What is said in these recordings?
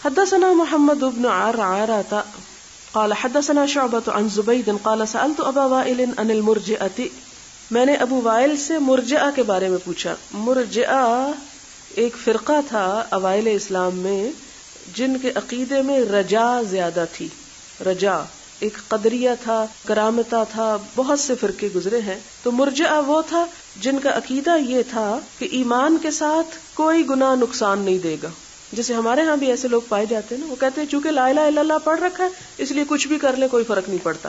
حدثنا محمد بن عرعرة قال حدثنا شعبة عن زبيد قال سألت أبا وائل عن المرجئة، میں نے ابو وائل سے مرجئہ کے بارے میں پوچھا. مرجئہ ایک فرقہ تھا اوائل اسلام میں جن کے عقیدے میں رجا زیادہ تھی. رجا ایک قدریہ تھا، کرامتہ تھا، بہت سے فرقے گزرے ہیں. تو مرجئہ وہ تھا جن کا عقیدہ یہ تھا کہ ایمان کے ساتھ کوئی گناہ نقصان نہیں دے گا. جیسے ہمارے ہاں بھی ایسے لوگ پائے جاتے ہیں نا، وہ کہتے ہیں چونکہ لا الہ الا اللہ پڑھ رکھا ہے اس لیے کچھ بھی کر لیں کوئی فرق نہیں پڑتا.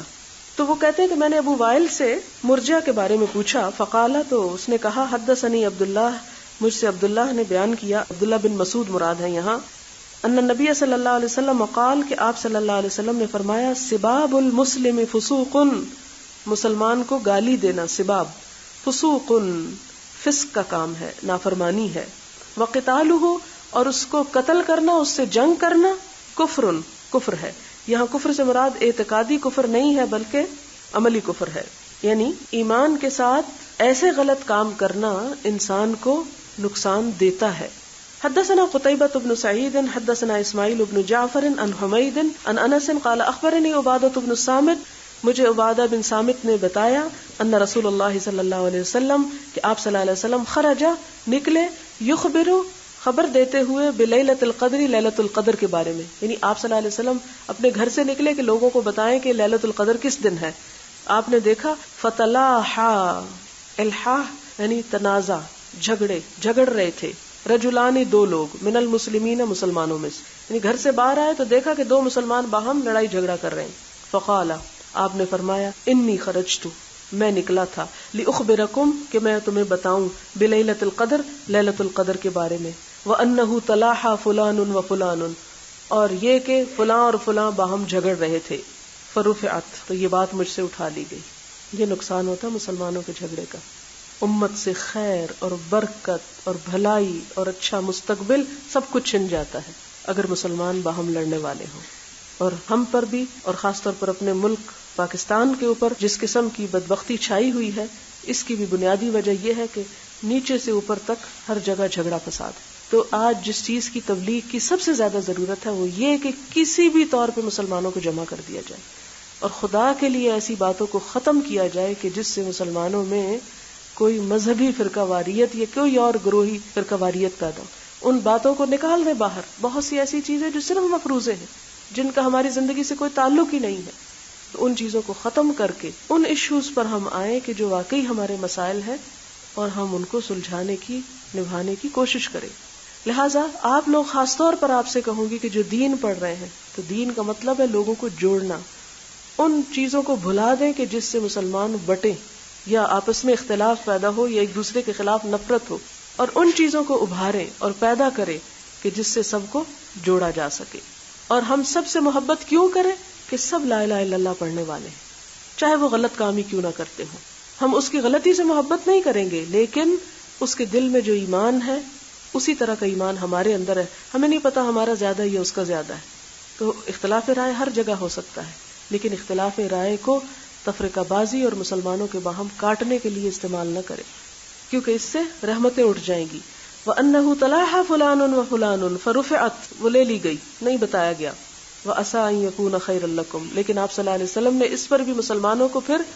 تو وہ کہتے ہیں کہ میں نے ابو وائل سے مرجئہ کے بارے میں پوچھا. فقال، تو اس نے کہا حدثنی عبداللہ، مجھ سے عبداللہ نے بیان کیا، عبداللہ بن مسعود مراد ہے یہاں، ان النبی صلی اللہ علیہ وسلم قال، کہ آپ صلی اللہ علیہ وسلم نے فرمایا سباب المسلم فسوق، مسلمان کو گالی دینا سباب فسوق فسق کا کام ہے، نافرمانی ہے. وقتالہ، اور اس کو قتل کرنا، اس سے جنگ کرنا، کفر، کفر ہے. یہاں کفر سے مراد اعتقادی کفر نہیں ہے بلکہ عملی کفر ہے، یعنی ایمان کے ساتھ ایسے غلط کام کرنا انسان کو نقصان دیتا ہے. حدثنا قتيبة بن سعيد حدثنا اسماعیل بن جعفر عن حمید عن انس قال اخبرني عبادة بن الصامت، مجھے عبادہ بن صامت نے بتایا، ان رسول اللہ صلی اللہ علیہ وسلم، کہ آپ صلی اللہ علیہ وسلم خرج، نکلے، یخبر، خبر دیتے ہوئے، بلیلۃ القدر، لیلۃ القدر کے بارے میں. یعنی آپ صلی اللہ علیہ وسلم اپنے گھر سے نکلے کہ لوگوں کو بتائیں کہ لیلۃ القدر کس دن ہے. آپ نے دیکھا فتلاحا، الحاح یعنی تنازع، جھگڑ رہے تھے، رجلانی، دو لوگ، من المسلمین، مسلمانوں میں سے. یعنی گھر سے باہر آئے تو دیکھا کہ دو مسلمان باہم لڑائی جھگڑا کر رہے ہیں. فقال، آپ نے فرمایا انی خرجت، میں نکلا تھا، لأخبرکم، کہ میں تمہیں بتاؤں، بلیلۃ القدر، لیلۃ القدر کے بارے میں، وانہ تلاحا فلان و فلان، اور یہ کہ فلاں اور فلاں باہم جھگڑ رہے تھے. فرفعت، تو یہ بات مجھ سے اٹھا لی گئی. یہ نقصان ہوتا ہے مسلمانوں کے جھگڑے کا، امت سے خیر اور برکت اور بھلائی اور اچھا مستقبل سب کچھ چھن جاتا ہے اگر مسلمان باہم لڑنے والے ہوں. اور ہم پر بھی، اور خاص طور پر اپنے ملک پاکستان کے اوپر جس قسم کی بدبختی چھائی ہوئی ہے، اس کی بھی بنیادی وجہ یہ ہے کہ نیچے سے اوپر تک ہر جگہ جھگڑا فساد ہے. تو آج جس چیز کی تبلیغ کی سب سے زیادہ ضرورت ہے وہ یہ کہ کسی بھی طور پہ مسلمانوں کو جمع کر دیا جائے اور خدا کے لیے ایسی باتوں کو ختم کیا جائے کہ جس سے مسلمانوں میں کوئی مذہبی فرقہ واریت یا کوئی اور گروہی فرقہ واریت پیدا ہو. ان باتوں کو نکال دیں باہر. بہت سی ایسی چیزیں جو صرف مفروضے ہیں، جن کا ہماری زندگی سے کوئی تعلق ہی نہیں ہے، تو ان چیزوں کو ختم کر کے ان ایشوز پر ہم آئیں کہ جو واقعی ہمارے مسائل ہیں، اور ہم ان کو سلجھانے کی، نبھانے کی کوشش کریں. لہٰذا آپ لوگ، خاص طور پر آپ سے کہوں گی کہ جو دین پڑھ رہے ہیں، تو دین کا مطلب ہے لوگوں کو جوڑنا. ان چیزوں کو بھلا دیں کہ جس سے مسلمان بٹیں یا آپس میں اختلاف پیدا ہو یا ایک دوسرے کے خلاف نفرت ہو، اور ان چیزوں کو ابھاریں اور پیدا کریں کہ جس سے سب کو جوڑا جا سکے. اور ہم سب سے محبت کیوں کریں؟ کہ سب لا الہ الا اللہ پڑھنے والے ہیں، چاہے وہ غلط کام ہی کیوں نہ کرتے ہوں. ہم اس کی غلطی سے محبت نہیں کریں گے، لیکن اس کے دل میں جو ایمان ہے اسی طرح کا ایمان ہمارے اندر ہے. ہمیں نہیں پتا ہمارا زیادہ ہے یا اس کا زیادہ ہے. تو اختلاف رائے ہر جگہ ہو سکتا ہے، لیکن اختلاف رائے کو تفرقہ بازی اور مسلمانوں کے باہم کاٹنے کے لیے استعمال نہ کرے، کیونکہ اس سے رحمتیں اٹھ جائیں گی. وَأَنَّهُ تَلَاحَ فُلَانٌ وَفُلَانٌ، فرفعت، وہ لے لی گئی، نہیں بتایا گیا. وَعَسَىٰ أَن يَكُونَ خَيْرًا لَكُمْ، لیکن آپ صلی اللہ علیہ وسلم نے اس پر بھی مسلمانوں کو پھر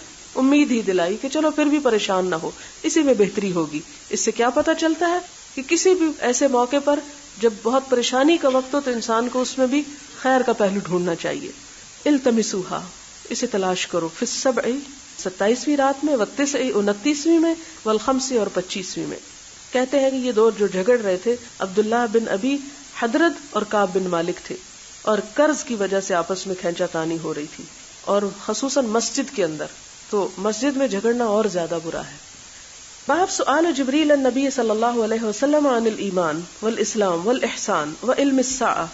امید ہی دلائی کہ چلو پھر بھی پریشان نہ ہو، اسی میں بہتری ہوگی. اس سے کیا پتہ چلتا ہے کہ کسی بھی ایسے موقع پر جب بہت پریشانی کا وقت ہو تو انسان کو اس میں بھی خیر کا پہلو ڈھونڈنا چاہیے. التمسوها، اسے تلاش کرو، فی السبع، 27ویں رات میں، والتسع، 29ویں میں، والخمس، اور 25ویں میں. کہتے ہیں کہ یہ دو جو جھگڑ رہے تھے عبداللہ بن ابی حدرد اور کعب بن مالک تھے، اور قرض کی وجہ سے آپس میں کھینچا تانی ہو رہی تھی، اور خصوصاً مسجد کے اندر. تو مسجد میں جھگڑنا اور زیادہ برا ہے. باب سؤال جبریل النبی صلی اللہ علیہ وسلم عن الایمان والاسلام والاحسان وعلم الساعہ.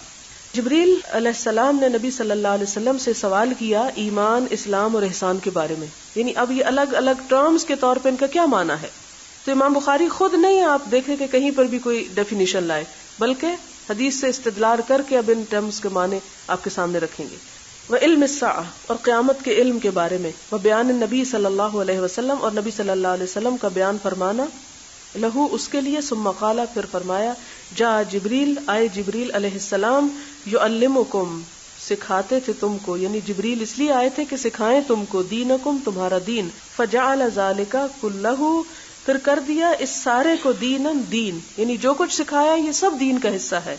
جبریل علیہ السلام نے نبی صلی اللہ علیہ وسلم سے سوال کیا ایمان، اسلام اور احسان کے بارے میں. یعنی اب یہ الگ الگ ٹرمز کے طور پہ ان کا کیا معنی ہے. تو امام بخاری خود نہیں آپ دیکھیں کہ کہیں پر بھی کوئی ڈیفینیشن لائے، بلکہ حدیث سے استدلال کر کے اب ان ٹرمز کے معنی آپ کے سامنے رکھیں گے. وعلم الساعہ، اور قیامت کے علم کے بارے میں. وبیان النبی صلی اللہ علیہ وسلم، اور نبی صلی اللہ علیہ وسلم کا بیان فرمانا. لہو اس کے لیے، ثم قال پھر فرمایا، جا جبریل آئے جبریل علیہ السلام، یعلمکم سکھاتے تھے تم کو، یعنی جبریل اس لیے آئے تھے کہ سکھائیں تم کو، دینکم تمہارا دین، فجعل ذالک کلہ پھر کر دیا اس سارے کو دینن دین، یعنی جو کچھ سکھایا یہ سب دین کا حصہ ہے،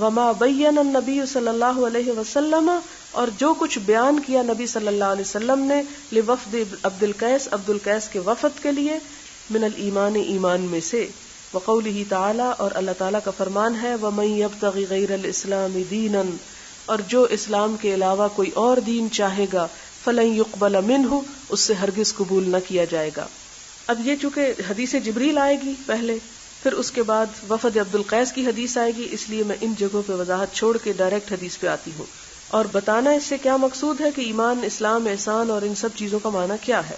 وما بین النبی صلی اللہ علیہ وسلم اور جو کچھ بیان کیا نبی صلی اللہ علیہ وسلم نے لوفد عبد القیس کے وفد کے لیے، من الایمان ایمان میں سے، وقولہ تعالی اور اللہ تعالی کا فرمان ہے، ومن یبتغی غیر الاسلام دینا اور جو اسلام کے علاوہ کوئی اور دین چاہے گا، فلن یقبل منہ اس سے ہرگز قبول نہ کیا جائے گا۔ اب یہ چونکہ حدیث جبریل آئے گی پہلے، پھر اس کے بعد وفد عبد القیس کی حدیث آئے گی، اس لیے میں ان جگہوں پہ وضاحت چھوڑ کے ڈائریکٹ حدیث پہ آتی ہوں اور بتانا اس سے کیا مقصود ہے کہ ایمان، اسلام، احسان اور ان سب چیزوں کا معنی کیا ہے۔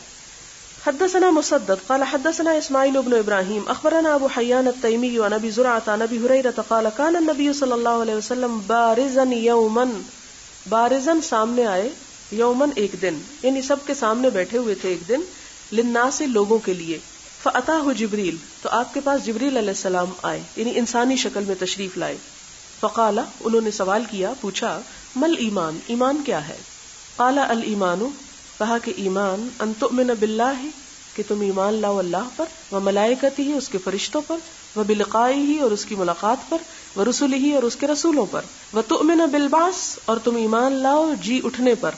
حدثنا مسدد قال حدثنا اسماعیل بن ابراہیم اخبرنا ابو حیان التیمی عن ابی زرعۃ عن ابی ہریرہ قال کان النبی صلی اللہ علیہ وسلم بارزا یوما، بارزا سامنے آئے، یوما ایک دن، یعنی سب کے سامنے بیٹھے ہوئے تھے ایک دن، للناس لوگوں کے لیے، فاتاہ جبریل تو آپ کے پاس جبریل علیہ السلام آئے، یعنی انسانی شکل میں تشریف لائے، فقال انہوں نے سوال کیا، پوچھا، مل ایمان، ایمان کیا ہے؟ قال الایمان، کہا کہ ایمان، ان تؤمن باللہ کہ تم ایمان لاؤ اللہ پر، وملائکتہ اس کے فرشتوں پر، وبلقائہ اور اس کی ملاقات پر، ورسلہ اور اس کے رسولوں پر، وتؤمن بالبعث اور تم ایمان لاؤ جی اٹھنے پر۔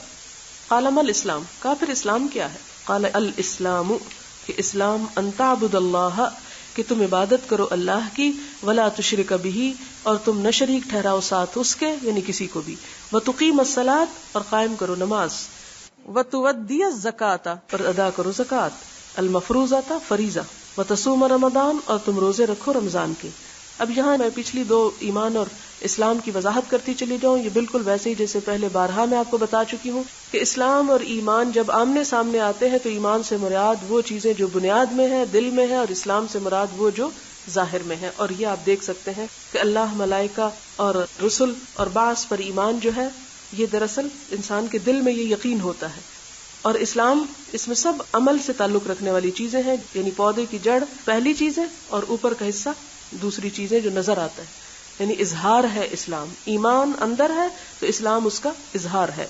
قال ما الاسلام، کہا پھر اسلام کیا ہے؟ قال الاسلام کہ اسلام، ان تعبد اللہ کہ تم عبادت کرو اللہ کی، ولا تشرک بہ اور تم نہ شریک ٹھہراؤ ساتھ اس کے، یعنی کسی کو بھی، وتقیم الصلاۃ اور قائم کرو نماز، وتؤدی الزکاۃ اور ادا کرو زکات، المفروضۃ فریضہ، وتصوم رمضان اور تم روزے رکھو رمضان کے۔ اب یہاں میں پچھلی دو ایمان اور اسلام کی وضاحت کرتی چلی جاؤں، یہ بالکل ویسے ہی جیسے پہلے بارہا میں آپ کو بتا چکی ہوں کہ اسلام اور ایمان جب آمنے سامنے آتے ہیں تو ایمان سے مراد وہ چیزیں جو بنیاد میں ہے، دل میں ہے، اور اسلام سے مراد وہ جو ظاہر میں ہے۔ اور یہ آپ دیکھ سکتے ہیں کہ اللہ، ملائکہ اور رسل اور بعث پر ایمان جو ہے یہ دراصل انسان کے دل میں یہ یقین ہوتا ہے، اور اسلام اس میں سب عمل سے تعلق رکھنے والی چیزیں ہیں، یعنی پودے کی جڑ پہلی چیز ہے اور اوپر کا حصہ دوسری چیزیں جو نظر آتا ہے، یعنی اظہار ہے اسلام۔ ایمان اندر ہے تو اسلام اس کا اظہار ہے۔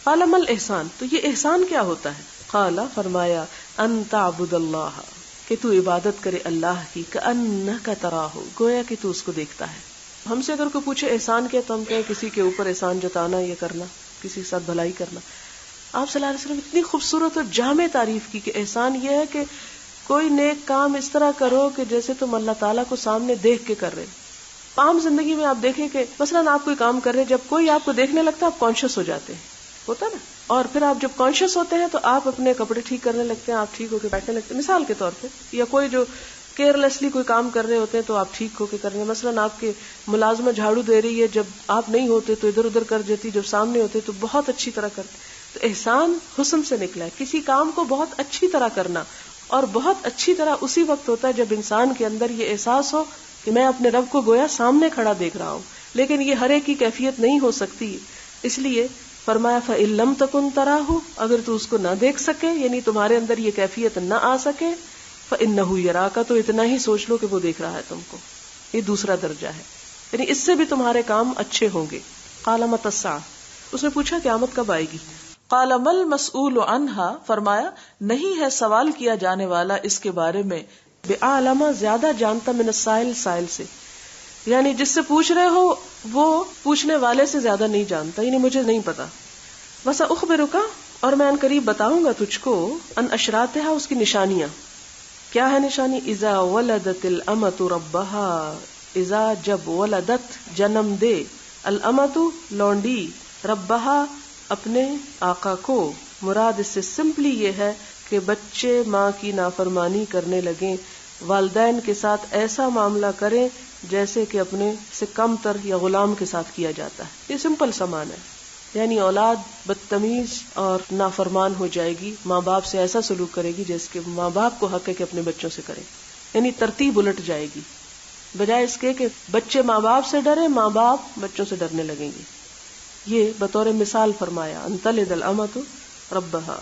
قال ما الاحسان، تو یہ احسان کیا ہوتا ہے؟ قال فرمایا، ان تعبد اللہ کہ تو عبادت کرے اللہ کی، کأنک تراہ گویا کہ تو اس کو دیکھتا ہے۔ ہم سے اگر کوئی پوچھے احسان کیا تو ہم کہیں کسی کے اوپر احسان جتانا، یہ کرنا، کسی کے ساتھ بھلائی کرنا۔ آپ صلی اللہ علیہ وسلم اتنی خوبصورت اور جامع تعریف کی کہ احسان یہ ہے کہ کوئی نیک کام اس طرح کرو کہ جیسے تم اللہ تعالیٰ کو سامنے دیکھ کے کر رہے۔ عام زندگی میں آپ دیکھیں کہ مثلاً آپ کوئی کام کر رہے، جب کوئی آپ کو دیکھنے لگتا ہے آپ کانشیس ہو جاتے ہیں، ہوتا نا، اور پھر آپ جب کانشیس ہوتے ہیں تو آپ اپنے کپڑے ٹھیک کرنے لگتے ہیں، آپ ٹھیک ہو کے بیٹھنے لگتے ہیں، مثال کے طور پہ، یا کوئی جو کیئرلیسلی کوئی کام کر رہے ہوتے ہیں تو آپ ٹھیک ہو کے کر رہے ہیں۔ مثلاً آپ کے ملازمہ جھاڑو دے رہی ہے، جب آپ نہیں ہوتے تو ادھر ادھر کر دیتی، جب سامنے ہوتے تو بہت اچھی طرح کرتے۔ تو احسان حسن سے نکلا ہے، کسی کام کو بہت اچھی طرح کرنا، اور بہت اچھی طرح اسی وقت ہوتا ہے جب انسان کے اندر یہ احساس ہو کہ میں اپنے رب کو گویا سامنے کھڑا دیکھ رہا ہوں۔ لیکن یہ ہر ایک کی کیفیت نہیں ہو سکتی، اس لیے فرمایا فَإِن لَمْ تَكُنْ تَرَاهُ اگر تو اس کو نہ دیکھ سکے، یعنی تمہارے اندر یہ کیفیت نہ آ سکے، فَإِنَّهُ يَرَاكَ تو اتنا ہی سوچ لو کہ وہ دیکھ رہا ہے تم کو۔ یہ دوسرا درجہ ہے، یعنی اس سے بھی تمہارے کام اچھے ہوں گے۔ قال متى الساعة، اس نے پوچھا قیامت کب آئے گی؟ قال ما المسؤول عنها، فرمایا نہیں ہے سوال کیا جانے والا اس کے بارے میں بعالم زیادہ جانتا من السائل، سائل سے، یعنی جس سے پوچھ رہے ہو وہ پوچھنے والے سے زیادہ نہیں جانتا، یعنی مجھے نہیں پتا۔ وسأخبرک اور میں ان قریب بتاؤں گا تجھ کو، ان اشراطها اس کی نشانیاں۔ کیا ہے نشانی؟ اذا ولدت الامۃ ربها، اذا جب ولدت جنم دے، الامۃ لونڈی، ربها اپنے آقا کو، مراد اس سے سمپلی یہ ہے کہ بچے ماں کی نافرمانی کرنے لگیں، والدین کے ساتھ ایسا معاملہ کریں جیسے کہ اپنے سے کم تر یا غلام کے ساتھ کیا جاتا ہے۔ یہ سمپل سا معنی ہے، یعنی اولاد بدتمیز اور نافرمان ہو جائے گی، ماں باپ سے ایسا سلوک کرے گی جیسے کہ ماں باپ کو حق ہے کہ اپنے بچوں سے کرے، یعنی ترتیب الٹ جائے گی، بجائے اس کے کہ بچے ماں باپ سے ڈرے، ماں باپ بچوں سے ڈرنے لگیں گے۔ یہ بطور مثال فرمایا، ان تلد الامۃ ربها۔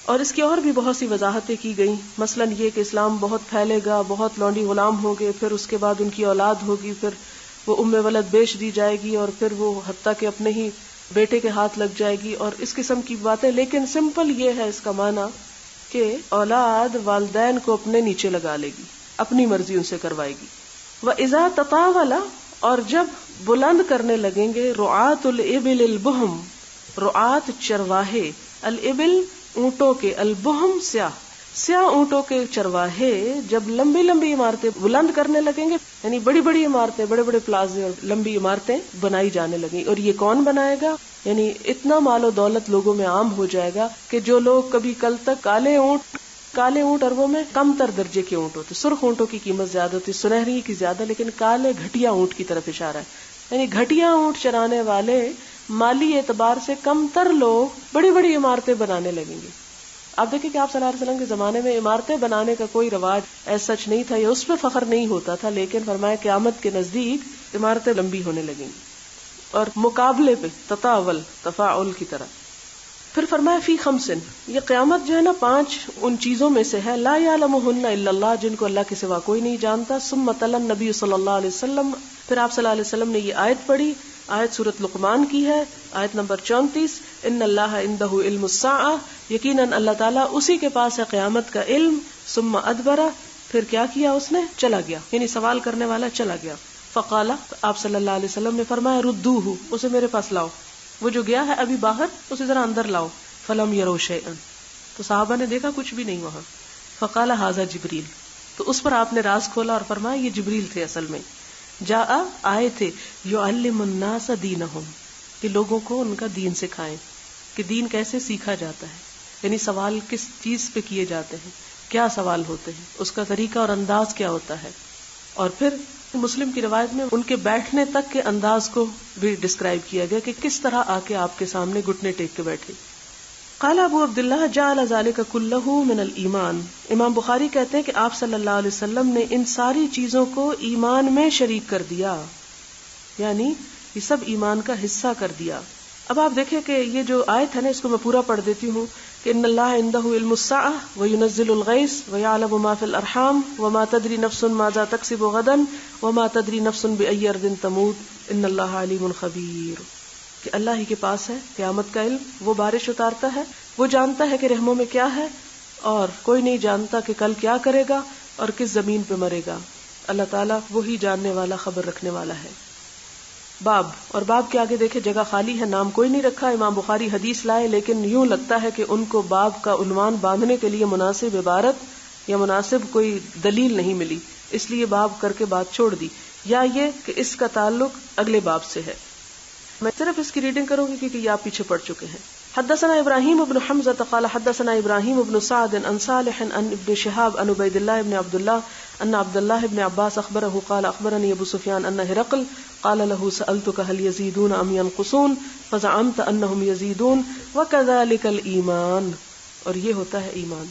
اور اس کی اور بھی بہت سی وضاحتیں کی گئیں، مثلا یہ کہ اسلام بہت پھیلے گا، بہت لونڈی غلام ہوں گے، پھر اس کے بعد ان کی اولاد ہوگی، پھر وہ ولد بیچ دی جائے گی، اور پھر وہ حتیٰ کہ اپنے ہی بیٹے کے ہاتھ لگ جائے گی، اور اس قسم کی باتیں. لیکن سمپل یہ ہے اس کا معنی کہ اولاد والدین کو اپنے نیچے لگا لے گی، اپنی مرضی ان سے کروائے گی. وَإِذَا تَطَاوَلَ، اور جب بلند کرنے لگیں گے، رعاة الإبل البہم، رعاة چرواہے، الإبل اونٹوں کے، البہم سیاہ اونٹوں کے چرواہے جب لمبی لمبی عمارتیں بلند کرنے لگیں گے، یعنی بڑی بڑی عمارتیں، بڑے بڑے پلازے اور لمبی عمارتیں بنائی جانے لگیں. اور یہ کون بنائے گا؟ یعنی اتنا مال و دولت لوگوں میں عام ہو جائے گا کہ جو لوگ کبھی کل تک کالے اونٹ اربوں میں کم تر درجے کے اونٹ ہوتے، سرخ اونٹوں کی قیمت زیادہ ہوتی، سنہری کی زیادہ، لیکن کالے گھٹیا اونٹ کی طرف اشارہ ہے. یعنی گھٹیا اونٹ چرانے والے مالی اعتبار سے کم تر لوگ بڑی بڑی عمارتیں بنانے لگیں گے. آپ دیکھیں کہ آپ صلی اللہ علیہ وسلم کے زمانے میں عمارتیں بنانے کا کوئی رواج ایسا سچ نہیں تھا، یا اس پہ فخر نہیں ہوتا تھا، لیکن فرمایا قیامت کے نزدیک عمارتیں لمبی ہونے لگیں گی، اور مقابلے پہ تطاول تفاعل کی طرح. پھر فرمایا فی خمسن، یہ قیامت جو ہے نا 5 ان چیزوں میں سے ہے، لا یعلمہن الا اللہ، جن کو اللہ کے سوا کوئی نہیں جانتا. ثم تلا النبی صلی اللہ علیہ وسلم، پھر آپ صلی اللہ علیہ وسلم نے یہ آیت پڑھی، آیت سورۃ لقمان کی ہے، آیت نمبر 34، ان اللہ عندہ علم الساعہ، یقیناً اللہ تعالیٰ اسی کے پاس ہے قیامت کا علم. ثم ادبر، پھر کیا کیا اس نے؟ چلا گیا، یعنی سوال کرنے والا چلا گیا. فقال، آپ صلی اللہ علیہ وسلم نے فرمایا ردوہ، اسے میرے پاس لاؤ، وہ جو گیا ہے ابھی باہر اسے ذرا اندر لاؤ. فلم یروا شیئا، تو صحابہ نے دیکھا کچھ بھی نہیں وہاں. فقال ھذا جبریل، تو اس پر آپ نے راز کھولا اور فرمایا یہ جبریل تھے، اصل میں جاء، آئے تھے، یعلم الناس دینہم، کہ لوگوں کو ان کا دین سکھائیں، کہ دین کیسے سیکھا جاتا ہے، یعنی سوال کس چیز پہ کیے جاتے ہیں، کیا سوال ہوتے ہیں، اس کا طریقہ اور انداز کیا ہوتا ہے. اور پھر مسلم کی روایت میں ان کے بیٹھنے تک کے انداز کو بھی ڈسکرائب کیا گیا کہ کس طرح آ کے آپ کے سامنے گھٹنے ٹیک کے بیٹھے. قال ابو عبداللہ جعل ذلك كله من الایمان، امام بخاری کہتے ہیں کہ آپ صلی اللہ علیہ وسلم نے ان ساری چیزوں کو ایمان میں شریک کر دیا، یعنی یہ سب ایمان کا حصہ کر دیا. اب آپ دیکھیں کہ یہ جو آیت ہے نا، اس کو میں پورا پڑھ دیتی ہوں کہ ان اللہ عندہ علم الساعة وینزل الغیث ویعلم ما فی الارحام وما تدری نفس ماذا تکسب غدا وما تدری نفس بأی ارض تموت ان اللہ علیم خبیر، کہ اللہ ہی کے پاس ہے قیامت کا علم، وہ بارش اتارتا ہے، وہ جانتا ہے کہ رحموں میں کیا ہے، اور کوئی نہیں جانتا کہ کل کیا کرے گا اور کس زمین پہ مرے گا. اللہ تعالیٰ وہی جاننے والا، خبر رکھنے والا ہے. باب، اور باب کے آگے دیکھے جگہ خالی ہے، نام کوئی نہیں رکھا. امام بخاری حدیث لائے لیکن یوں لگتا ہے کہ ان کو باب کا عنوان باندھنے کے لیے مناسب عبارت یا مناسب کوئی دلیل نہیں ملی، اس لیے باب کر کے بات چھوڑ دی، یا یہ کہ اس کا تعلق اگلے باب سے ہے. میں صرف اس کی ریڈنگ کروں گی کیونکہ یہ آپ پیچھے پڑ چکے ہیں. حدثنا ابراہیم بن حمزة قال حدثنا ابراہیم بن سعد عن صالح عن ابن شهاب عن عبید اللہ بن عبد الله ان عبد الله بن عباس اخبره قال اخبرني ابو سفیان ان هرقل قال له سألتك هل يزيدون ام ينقصون فزعمت انهم يزيدون وكذلك الايمان، اور یہ ہوتا ہے ایمان.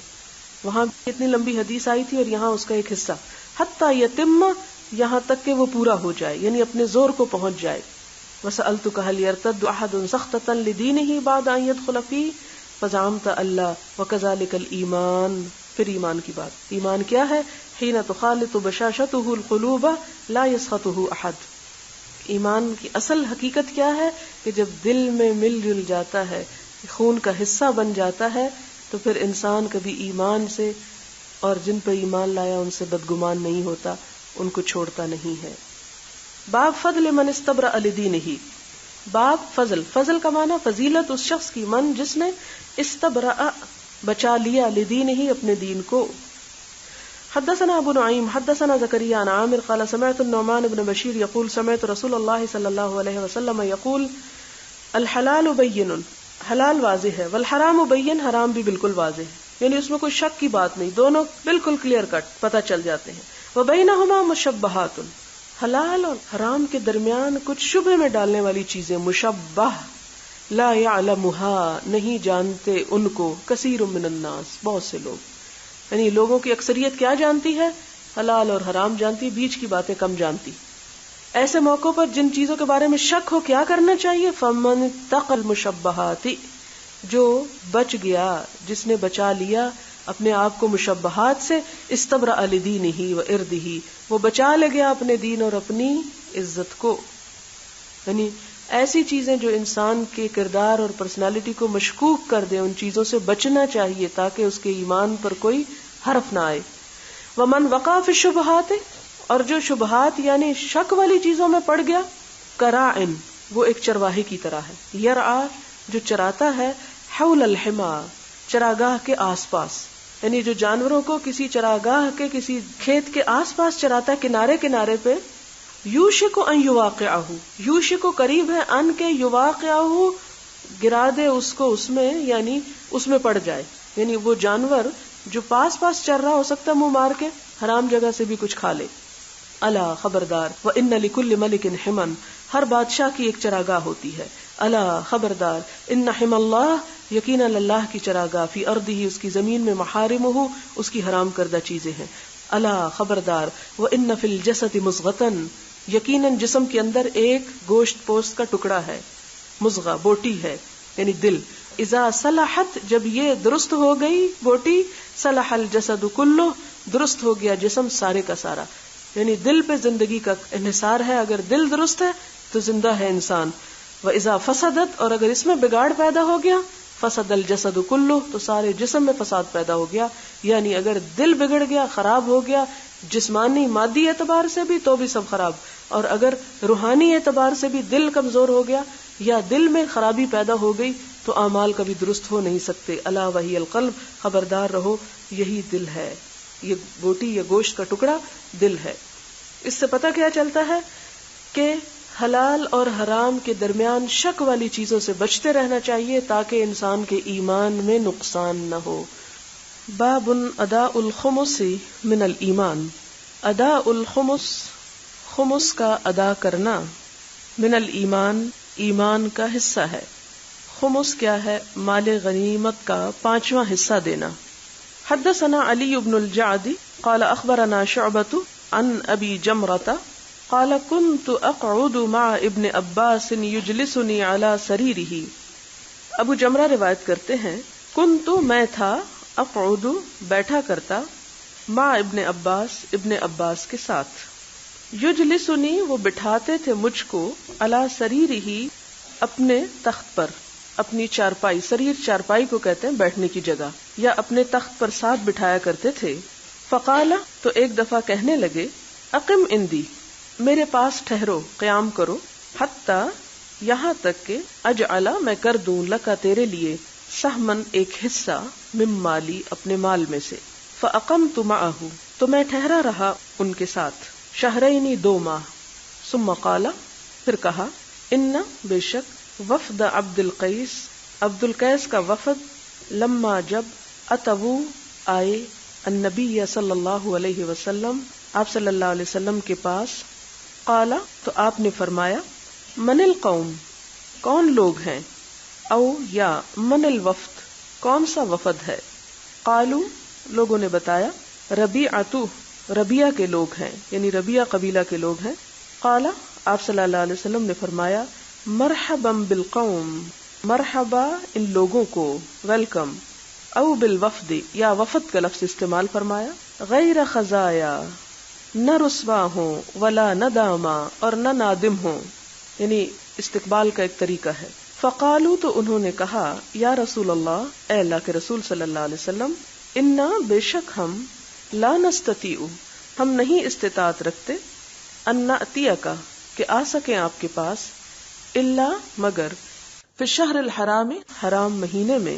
وہاں اتنی لمبی حدیث آئی تھی اور یہاں اس کا ایک حصہ، حتی یتم، یہاں تک کہ وہ پورا ہو جائے، یعنی اپنے زور کو پہنچ جائے. وسألتك هل يرتد احد سخطة لدينه بعد ان يدخل فيه فزعمت اللہ وكذلك الايمان. پھر ایمان کی بات، ایمان کیا ہے؟ حين تخالط بشاشته القلوب لا يسخطه احد. ایمان کی اصل حقیقت کیا ہے کہ جب دل میں مل جل جاتا ہے، خون کا حصہ بن جاتا ہے، تو پھر انسان کبھی ایمان سے اور جن پر ایمان لایا ان سے بدگمان نہیں ہوتا، ان کو چھوڑتا نہیں ہے. باب فضل من استبرأ لدینہ، باب فضل، فضل کا معنی فضیلت اس شخص کی، من جس نے استبرأ بچا لیا، لدینہ اپنے دین کو. حدثنا ابو نعیم حدثنا زکریا عن عامر قال سمعت النعمان بن بشیر یقول سمعت رسول اللہ صلی اللہ علیہ وسلم یقول الحلال بین، حلال واضح ہے، والحرام بین، حرام بھی بالکل واضح ہے، یعنی اس میں کوئی شک کی بات نہیں، دونوں بالکل کلیئر کٹ پتہ چل جاتے ہیں. وبینہما مشبہات، حلال اور حرام کے درمیان کچھ شبہ میں ڈالنے والی چیزیں، مشبہ، لا یعلمها، نہیں جانتے ان کو، کثیر من الناس، بہت سے لوگ، یعنی لوگوں کی اکثریت کیا جانتی ہے؟ حلال اور حرام جانتی، بیچ کی باتیں کم جانتی. ایسے موقعوں پر جن چیزوں کے بارے میں شک ہو کیا کرنا چاہیے؟ فمن اتقى المشبہات، جو بچ گیا، جس نے بچا لیا اپنے آپ کو مشبہات سے، استبرأ لدینہ و ارضہ، وہ بچا لے گیا اپنے دین اور اپنی عزت کو. یعنی ایسی چیزیں جو انسان کے کردار اور پرسنالٹی کو مشکوک کر دے، ان چیزوں سے بچنا چاہیے تاکہ اس کے ایمان پر کوئی حرف نہ آئے. ومن وقع فی الشبہات، اور جو شبہات یعنی شک والی چیزوں میں پڑ گیا، کراعن، وہ ایک چرواہے کی طرح ہے. یرعا، جو چراتا ہے، حول الحما، چراگاہ کے آس پاس، یعنی جو جانوروں کو کسی چراگاہ کے کسی کھیت کے آس پاس چراتا ہے کنارے کنارے پہ. یوشک ان یواقعہ، یوشک قریب ہے، ان کے یواقعہ گرا دے اس کو اس میں، یعنی اس میں پڑ جائے. یعنی وہ جانور جو پاس پاس چر رہا، ہو سکتا ہے منہ مار کے حرام جگہ سے بھی کچھ کھا لے. الا، خبردار، وان لکل ملک حمن، ہر بادشاہ کی ایک چراگاہ ہوتی ہے. الا، خبردار، ان حم اللہ، یقینا اللہ کی چراگاہ، فی ارضہ، اس کی زمین میں، محارمہ، اس کی حرام کردہ چیزیں ہیں. الا، خبردار، وان فی الجسد مضغۃ، یقیناً جسم کے اندر ایک گوشت پوست کا ٹکڑا ہے، مضغہ بوٹی ہے، یعنی دل. اذا صلحت، جب یہ درست ہو گئی بوٹی، صلح الجسد کلہ، درست ہو گیا جسم سارے کا سارا. یعنی دل پہ زندگی کا انحصار ہے، اگر دل درست ہے تو زندہ ہے انسان. وَإِذَا فَسَدَتْ، اور اگر اس میں بگاڑ پیدا ہو گیا، فَسَدَ الْجَسَدُ كُلُّهُ، تو سارے جسم میں فساد پیدا ہو گیا. یعنی اگر دل بگڑ گیا، خراب ہو گیا، جسمانی مادی اعتبار سے بھی تو بھی سب خراب، اور اگر روحانی اعتبار سے بھی دل کمزور ہو گیا یا دل میں خرابی پیدا ہو گئی تو اعمال کبھی درست ہو نہیں سکتے. الا وہی القلب، خبردار رہو، یہی دل ہے. یہ بوٹی یا گوشت کا ٹکڑا دل ہے. اس سے پتہ کیا چلتا ہے کہ حلال اور حرام کے درمیان شک والی چیزوں سے بچتے رہنا چاہیے تاکہ انسان کے ایمان میں نقصان نہ ہو. باب ادا الخمس من الایمان، ادا الخمس، خمس کا ادا کرنا، من الایمان، ایمان کا حصہ ہے. خمس کیا ہے؟ مال غنیمت کا 5واں حصہ دینا. حدثنا علی بن الجعد قال اخبرنا شعبۃ عن ابی جمرۃ قال كنت اقعد مع ابن عباس يجلسني على سريره. ابو جمرہ روایت کرتے ہیں، کنت، میں تھا، اقعد، بیٹھا کرتا، مع ابن عباس، ابن عباس کے ساتھ، یجلسنی، وہ بٹھاتے تھے مجھ کو، علی سریرہ، اپنے تخت پر، اپنی چارپائی، سریر چارپائی کو کہتے ہیں بیٹھنے کی جگہ، یا اپنے تخت پر ساتھ بٹھایا کرتے تھے. فقال، تو ایک دفعہ کہنے لگے، اقم عندی، میرے پاس ٹھہرو، قیام کرو، حتی، یہاں تک کہ اجعل، میں کر دوں، لکا، تیرے لیے، سہمن، ایک حصہ، مم مالی، اپنے مال میں سے. فاقمت معہ، تو میں ٹھہرا رہا ان کے ساتھ، شہرینی، 2 ماہ. ثم قال، پھر کہا، ان، بے شک، وفد عبد القیس، عبد القیس کا وفد، لما، جب، اتو، آئے، النبی صلی اللہ علیہ وسلم، آپ صلی اللہ علیہ وسلم کے پاس، قال، تو آپ نے فرمایا، من القوم، کون لوگ ہیں، او یا من الوفد، کون سا وفد ہے. قالو، لوگوں نے بتایا، ربیعۃ، ربیہ کے لوگ ہیں، یعنی ربیہ قبیلہ کے لوگ ہیں. قال، آپ صلی اللہ علیہ وسلم نے فرمایا، مرحبا بالقوم، مرحبا ان لوگوں کو، ویلکم. او بالوفد، یا وفد کا لفظ استعمال فرمایا. غیر خزایا، نہ رسوا ہوں، ولا نداما، اور نہ نادم ہوں، یعنی استقبال کا ایک طریقہ ہے. فقالو، تو انہوں نے کہا، یا رسول اللہ، اے اللہ کے رسول صلی اللہ علیہ وسلم، انا، بے شک ہم، لا نستطیع، ہم نہیں استطاعت رکھتے، ان نأتیک، کہ آ سکیں آپ کے پاس، الا، مگر، فی الشہر الحرام، حرام مہینے میں،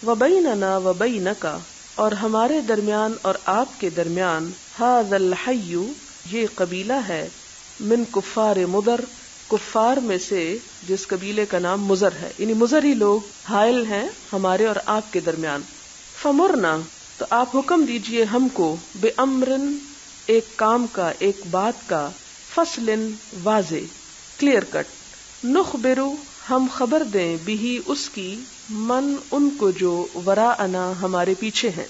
وبیننا وبینک، اور ہمارے درمیان اور آپ کے درمیان، ھذا الحی، یہ قبیلہ ہے، من کفار مضر، کفار میں سے جس قبیلے کا نام مضر ہے، یعنی مضری لوگ حائل ہیں ہمارے اور آپ کے درمیان. فمرنا، تو آپ حکم دیجئے ہم کو، بامرن، ایک کام کا، ایک بات کا، فصل، واضح، کلیئر کٹ، نخبرو، ہم خبر دیں، بھی، اس کی، من، ان کو جو، وراءنا، ہمارے پیچھے ہیں،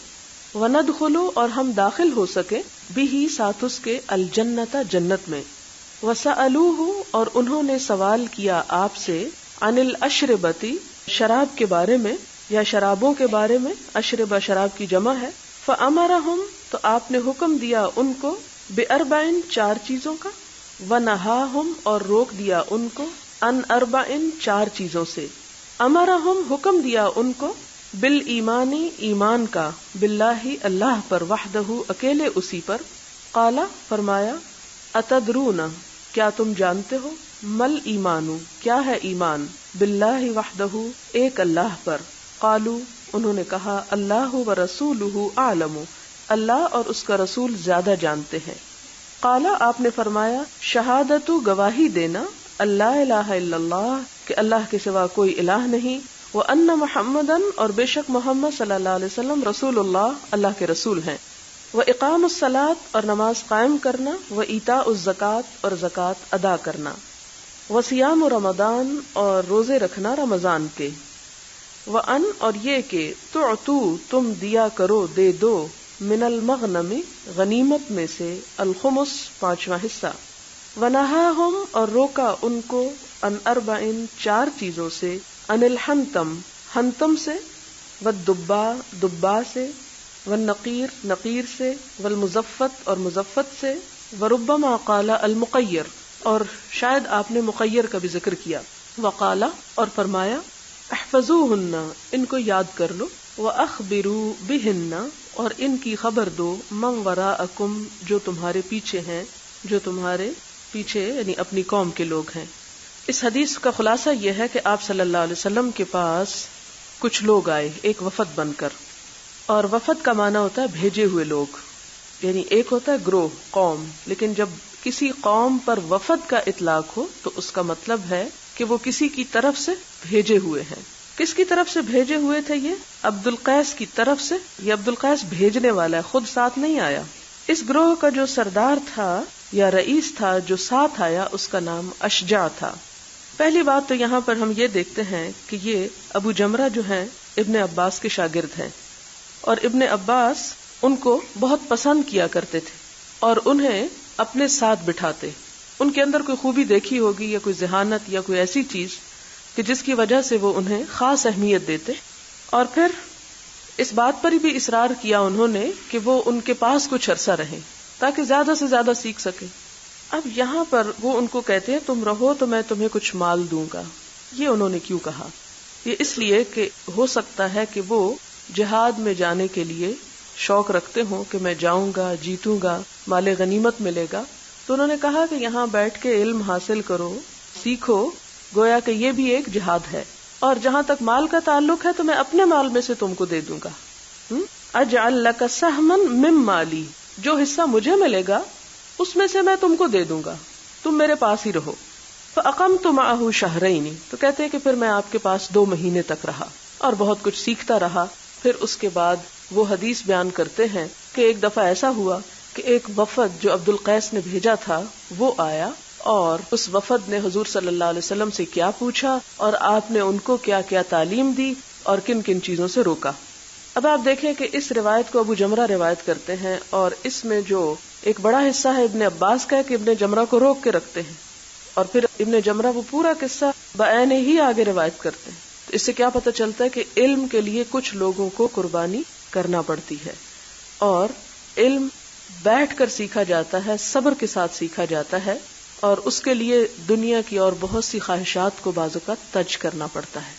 وندخلو، اور ہم داخل ہو سکے، بھی، ساتھ اس کے، الجنت، جنت میں. وسألوہ، اور انہوں نے سوال کیا آپ سے، عن الاشربتی، شراب کے بارے میں یا شرابوں کے بارے میں، اشربہ شراب کی جمع ہے، فَأَمَرَهُمْ تو آپ نے حکم دیا ان کو، بِأَرْبَعٍ 4 چیزوں کا، وَنَهَاهُمْ اور روک دیا ان کو، عَنْ أَرْبَعٍ 4 چیزوں سے، امرہم حکم دیا ان کو، بالایمانی ایمان کا، باللہ اللہ پر، وحدہ اکیلے اسی پر، قالا فرمایا، اتدرون کیا تم جانتے ہو، مل ایمانو کیا ہے ایمان، باللہ وحدہ ایک اللہ پر، قالو انہوں نے کہا، اللہ ورسولہ اعلم اللہ اور اس کا رسول زیادہ جانتے ہیں، قالا آپ نے فرمایا، شہادت گواہی دینا، اللہ الہ الا اللہ کہ اللہ کے سوا کوئی الہ نہیں، وان محمدن اور بے شک محمد صلی اللہ علیہ وسلم رسول اللہ اللہ کے رسول ہیں، واقام الصلاۃ اور نماز قائم کرنا، وایتاء الزکوٰۃ اور زکوٰۃ ادا کرنا، وصیام رمضان اور روزے رکھنا رمضان کے، وان اور یہ کہ تعطو تم دیا کرو دے دو، من المغنم غنیمت میں سے، الخمس 5واں حصہ، ونہاہم اور روکا ان کو، ان اربعین 4 چیزوں سے، ان الحنتم حنتم سے، والدبا دبا سے، والنقیر نقیر سے، والمزفت اور مزفت سے، وربما قال المقیر اور شاید آپ نے مقیر کا بھی ذکر کیا، وقالا اور فرمایا، احفظوہن ان کو یاد کر لو، واخبروا بہن اور ان کی خبر دو، من وراءکم جو تمہارے پیچھے ہیں، جو تمہارے پیچھے یعنی اپنی قوم کے لوگ ہیں۔ اس حدیث کا خلاصہ یہ ہے کہ آپ صلی اللہ علیہ وسلم کے پاس کچھ لوگ آئے ایک وفد بن کر، اور وفد کا معنی ہوتا ہے بھیجے ہوئے لوگ، یعنی ایک ہوتا ہے گروہ قوم، لیکن جب کسی قوم پر وفد کا اطلاق ہو تو اس کا مطلب ہے کہ وہ کسی کی طرف سے بھیجے ہوئے ہیں۔ کس کی طرف سے بھیجے ہوئے تھے یہ؟ عبد القیس کی طرف سے، یہ عبد القیس بھیجنے والا ہے، خود ساتھ نہیں آیا۔ اس گروہ کا جو سردار تھا یا رئیس تھا جو ساتھ آیا، اس کا نام اشجع تھا۔ پہلی بات تو یہاں پر ہم یہ دیکھتے ہیں کہ یہ ابو جمرہ جو ہیں ابن عباس کے شاگرد ہیں، اور ابن عباس ان کو بہت پسند کیا کرتے تھے اور انہیں اپنے ساتھ بٹھاتے۔ ان کے اندر کوئی خوبی دیکھی ہوگی یا کوئی ذہانت یا کوئی ایسی چیز کہ جس کی وجہ سے وہ انہیں خاص اہمیت دیتے، اور پھر اس بات پر بھی اصرار کیا انہوں نے کہ وہ ان کے پاس کچھ عرصہ رہیں تاکہ زیادہ سے زیادہ سیکھ سکیں۔ اب یہاں پر وہ ان کو کہتے ہیں تم رہو تو میں تمہیں کچھ مال دوں گا۔ یہ انہوں نے کیوں کہا؟ یہ اس لیے کہ ہو سکتا ہے کہ وہ جہاد میں جانے کے لیے شوق رکھتے ہوں کہ میں جاؤں گا، جیتوں گا، مال غنیمت ملے گا، تو انہوں نے کہا کہ یہاں بیٹھ کے علم حاصل کرو، سیکھو، گویا کہ یہ بھی ایک جہاد ہے، اور جہاں تک مال کا تعلق ہے تو میں اپنے مال میں سے تم کو دے دوں گا۔ اجعل لک سہما من مالی، جو حصہ مجھے ملے گا اس میں سے میں تم کو دے دوں گا، تم میرے پاس ہی رہو۔ فاقمت معه شهرين، تو کہتے ہیں کہ پھر میں آپ کے پاس 2 مہینے تک رہا اور بہت کچھ سیکھتا رہا۔ پھر اس کے بعد وہ حدیث بیان کرتے ہیں کہ ایک دفعہ ایسا ہوا کہ ایک وفد جو عبد القیس نے بھیجا تھا وہ آیا، اور اس وفد نے حضور صلی اللہ علیہ وسلم سے کیا پوچھا اور آپ نے ان کو کیا کیا تعلیم دی اور کن کن چیزوں سے روکا۔ اب آپ دیکھیں کہ اس روایت کو ابو جمرہ روایت کرتے ہیں، اور اس میں جو ایک بڑا حصہ ہے ابن عباس کا ہے کہ ابن جمرہ کو روک کے رکھتے ہیں، اور پھر ابن جمرہ وہ پورا قصہ بعین ہی آگے روایت کرتے ہیں۔ تو اس سے کیا پتہ چلتا ہے کہ علم کے لیے کچھ لوگوں کو قربانی کرنا پڑتی ہے، اور علم بیٹھ کر سیکھا جاتا ہے، صبر کے ساتھ سیکھا جاتا ہے، اور اس کے لیے دنیا کی اور بہت سی خواہشات کو بعض اوقات ترک کرنا پڑتا ہے،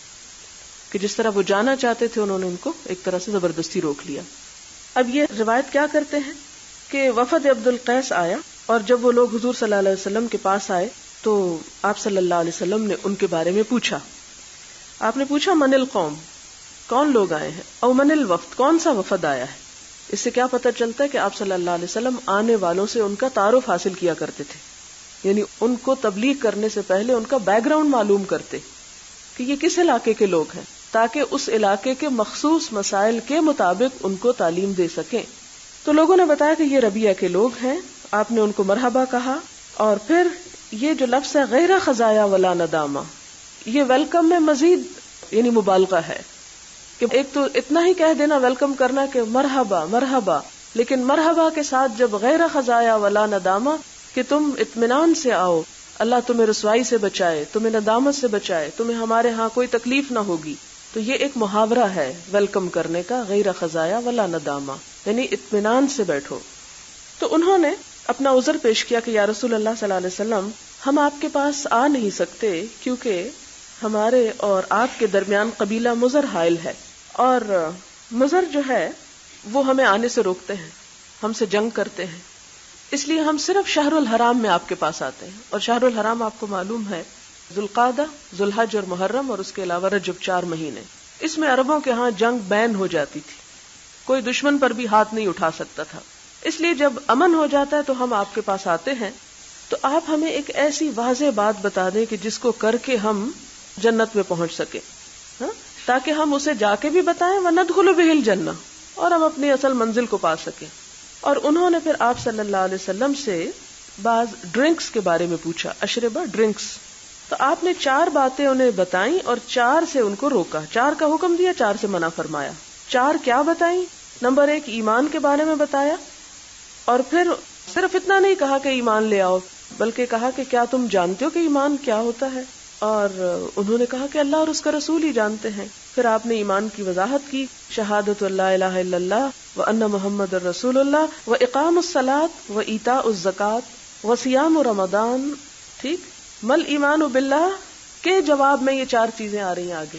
کہ جس طرح وہ جانا چاہتے تھے انہوں نے ان کو ایک طرح سے زبردستی روک لیا۔ اب یہ روایت کیا کرتے ہیں کہ وفد عبد القیس آیا، اور جب وہ لوگ حضور صلی اللہ علیہ وسلم کے پاس آئے تو آپ صلی اللہ علیہ وسلم نے ان کے بارے میں پوچھا۔ آپ نے پوچھا من القوم، کون لوگ آئے ہیں، او من الوفد، کون سا وفد آیا ہے۔ اس سے کیا پتہ چلتا ہے کہ آپ صلی اللہ علیہ وسلم آنے والوں سے ان کا تعارف حاصل کیا کرتے تھے، یعنی ان کو تبلیغ کرنے سے پہلے ان کا بیک گراؤنڈ معلوم کرتے کہ یہ کس علاقے کے لوگ ہیں، تاکہ اس علاقے کے مخصوص مسائل کے مطابق ان کو تعلیم دے سکیں۔ تو لوگوں نے بتایا کہ یہ ربیہ کے لوگ ہیں، آپ نے ان کو مرحبا کہا، اور پھر یہ جو لفظ ہے غیر خزایا ولا ندامہ، یہ ویلکم میں مزید یعنی مبالغہ ہے، کہ ایک تو اتنا ہی کہہ دینا ویلکم کرنا کہ مرحبا مرحبا، لیکن مرحبا کے ساتھ جب غیر خزایا ولا ندامہ کہ تم اطمینان سے آؤ، اللہ تمہیں رسوائی سے بچائے، تمہیں ندامت سے بچائے، تمہیں ہمارے ہاں کوئی تکلیف نہ ہوگی. تو یہ ایک محاورہ ہے ویلکم کرنے کا، غیر خزایا ولا ندامہ، یعنی اطمینان سے بیٹھو. تو انہوں نے اپنا عذر پیش کیا کہ یا رسول اللہ صلی اللہ علیہ وسلم، ہم آپ کے پاس آ نہیں سکتے کیونکہ ہمارے اور آپ کے درمیان قبیلہ مضر حائل ہے، اور مضر جو ہے وہ ہمیں آنے سے روکتے ہیں، ہم سے جنگ کرتے ہیں، اس لیے ہم صرف شہر الحرام میں آپ کے پاس آتے ہیں. اور شہر الحرام آپ کو معلوم ہے ذوالقعدہ، ذوالحج اور محرم، اور اس کے علاوہ رجب، 4 مہینے. اس میں عربوں کے ہاں جنگ بین ہو جاتی تھی، کوئی دشمن پر بھی ہاتھ نہیں اٹھا سکتا تھا. اس لیے جب امن ہو جاتا ہے تو ہم آپ کے پاس آتے ہیں. تو آپ ہمیں ایک ایسی واضح بات بتا دیں کہ جس کو کر کے ہم جنت میں پہنچ سکیں، تاکہ ہم اسے جا کے بھی بتائیں وَنَدْخُلُ بِهِ الْجَنَّةَ، اور ہم اپنی اصل منزل کو پا سکیں. اور انہوں نے پھر آپ صلی اللہ علیہ وسلم سے بعض ڈرنکس کے بارے میں پوچھا، اشربہ، ڈرنکس. تو آپ نے 4 باتیں انہیں بتائیں اور 4 سے ان کو روکا، 4 کا حکم دیا، 4 سے منع فرمایا. 4 کیا بتائیں؟ نمبر 1 ایمان کے بارے میں بتایا، اور پھر صرف اتنا نہیں کہا کہ ایمان لے آؤ، بلکہ کہا کہ کیا تم جانتے ہو کہ ایمان کیا ہوتا ہے؟ اور انہوں نے کہا کہ اللہ اور اس کا رسول ہی جانتے ہیں. پھر آپ نے ایمان کی وضاحت کی، شہادت اللہ الہ الا اللہ وان محمد الرسول اللہ واقام الصلاۃ وایتاء الزکوٰۃ وصیام رمضان. ٹھیک، مل ایمان باللہ کے جواب میں یہ 4 چیزیں آ رہی ہیں آگے.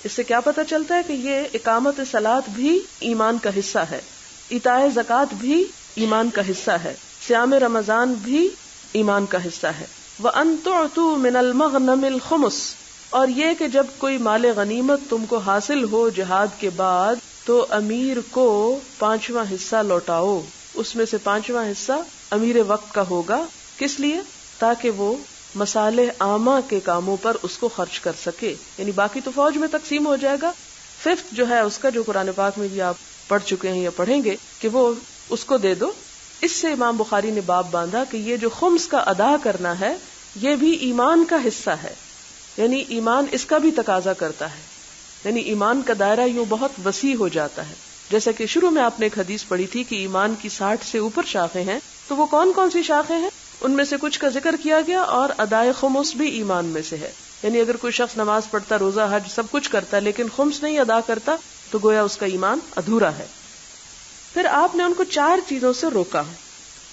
اس سے کیا پتہ چلتا ہے کہ یہ اقامت صلاۃ بھی ایمان کا حصہ ہے، ایتاء زکوٰۃ بھی ایمان کا حصہ ہے، صیام رمضان بھی ایمان کا حصہ ہے. وَأَن تُعْتُوا مِنَ الْمَغْنَمِ الْخُمُسِ، اور یہ کہ جب کوئی مال غنیمت تم کو حاصل ہو جہاد کے بعد تو امیر کو 5واں حصہ لوٹاؤ. اس میں سے 5واں حصہ امیر وقت کا ہوگا. کس لیے؟ تاکہ وہ مصالح عامہ کے کاموں پر اس کو خرچ کر سکے، یعنی باقی تو فوج میں تقسیم ہو جائے گا. 5th جو ہے اس کا، جو قرآن پاک میں بھی آپ پڑھ چکے ہیں یا پڑھیں گے، کہ وہ اس کو دے دو. اس سے امام بخاری نے باب باندھا کہ یہ جو خمس کا ادا کرنا ہے یہ بھی ایمان کا حصہ ہے، یعنی ایمان اس کا بھی تقاضا کرتا ہے. یعنی ایمان کا دائرہ یوں بہت وسیع ہو جاتا ہے. جیسا کہ شروع میں آپ نے ایک حدیث پڑھی تھی کہ ایمان کی 60 سے اوپر شاخیں ہیں، تو وہ کون کون سی شاخیں ہیں؟ ان میں سے کچھ کا ذکر کیا گیا، اور ادائے خمس بھی ایمان میں سے ہے. یعنی اگر کوئی شخص نماز پڑھتا، روزہ، حج سب کچھ کرتا لیکن خمس نہیں ادا کرتا تو گویا اس کا ایمان ادھورا ہے. پھر آپ نے ان کو 4 چیزوں سے روکا،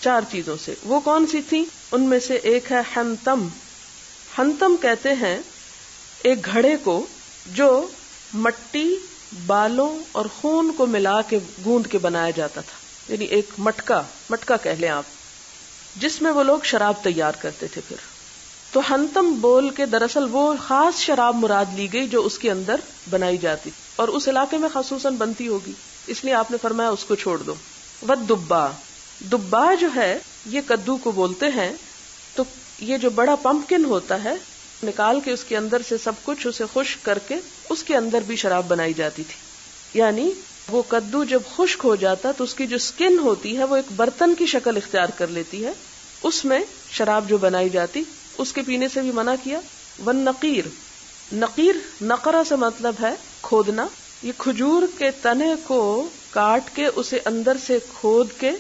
4 چیزوں سے. وہ کون سی تھی؟ ان میں سے ایک ہے حنتم. حنتم کہتے ہیں ایک گھڑے کو جو مٹی، بالوں اور خون کو ملا کے گوند کے بنایا جاتا تھا، یعنی ایک مٹکا کہہ لیں آپ، جس میں وہ لوگ شراب تیار کرتے تھے. پھر تو حنتم بول کے دراصل وہ خاص شراب مراد لی گئی جو اس کے اندر بنائی جاتی اور اس علاقے میں خصوصاً بنتی ہوگی، اس لیے آپ نے فرمایا اس کو چھوڑ دو. والدبا، دبا جو ہے یہ کدو کو بولتے ہیں. تو یہ جو بڑا پمپکن ہوتا ہے، نکال کے اس کے اندر سے سب کچھ اسے خشک کر کے اس کے اندر بھی شراب بنائی جاتی تھی. یعنی وہ کدو جب خشک ہو جاتا تو اس کی جو سکن ہوتی ہے وہ ایک برتن کی شکل اختیار کر لیتی ہے، اس میں شراب جو بنائی جاتی اس کے پینے سے بھی منع کیا. والنقیر، نقیر نقرہ سے مطلب ہے کھودنا. یہ کھجور کے تنے کو کاٹ کے اسے اندر سے کھود کے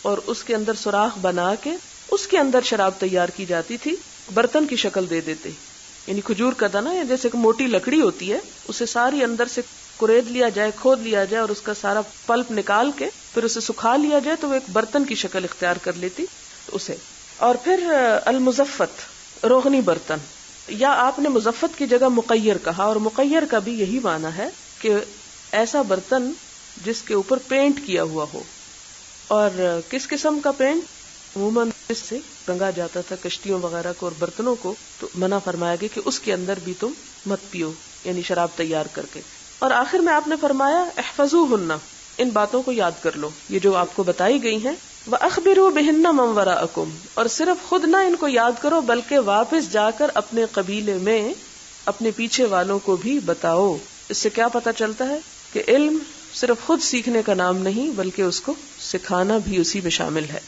اور اس کے اندر سوراخ بنا کے اس کے اندر شراب تیار کی جاتی تھی، برتن کی شکل دے دیتے. یعنی کھجور کا تنا یا جیسے کہ موٹی لکڑی ہوتی ہے، اسے ساری اندر سے کرید لیا جائے، کھود لیا جائے اور اس کا سارا پلپ نکال کے پھر اسے سکھا لیا جائے تو وہ ایک برتن کی شکل اختیار کر لیتی اسے. اور پھر المزفت، روغنی برتن، یا آپ نے مزفت کی جگہ مقیر کہا، اور مقیر کا بھی یہی معنی ہے کہ ایسا برتن جس کے اوپر پینٹ کیا ہوا ہو. اور کس قسم کا پینٹ؟ عموماً اس سے رنگا جاتا تھا کشتیوں وغیرہ کو اور برتنوں کو، تو منع فرمایا گیا کہ اس کے اندر بھی تم مت پیو، یعنی شراب تیار کر کے. اور آخر میں آپ نے فرمایا احفظوہن، ان باتوں کو یاد کر لو، یہ جو آپ کو بتائی گئی ہیں. وَأَخْبِرُوا بِهِنَّ مَنْ وَرَاءَكُمْ، اور صرف خود نہ ان کو یاد کرو بلکہ واپس جا کر اپنے قبیلے میں اپنے پیچھے والوں کو بھی بتاؤ. اس سے کیا پتہ چلتا ہے کہ علم صرف خود سیکھنے کا نام نہیں بلکہ اس کو سکھانا بھی اسی میں شامل ہے.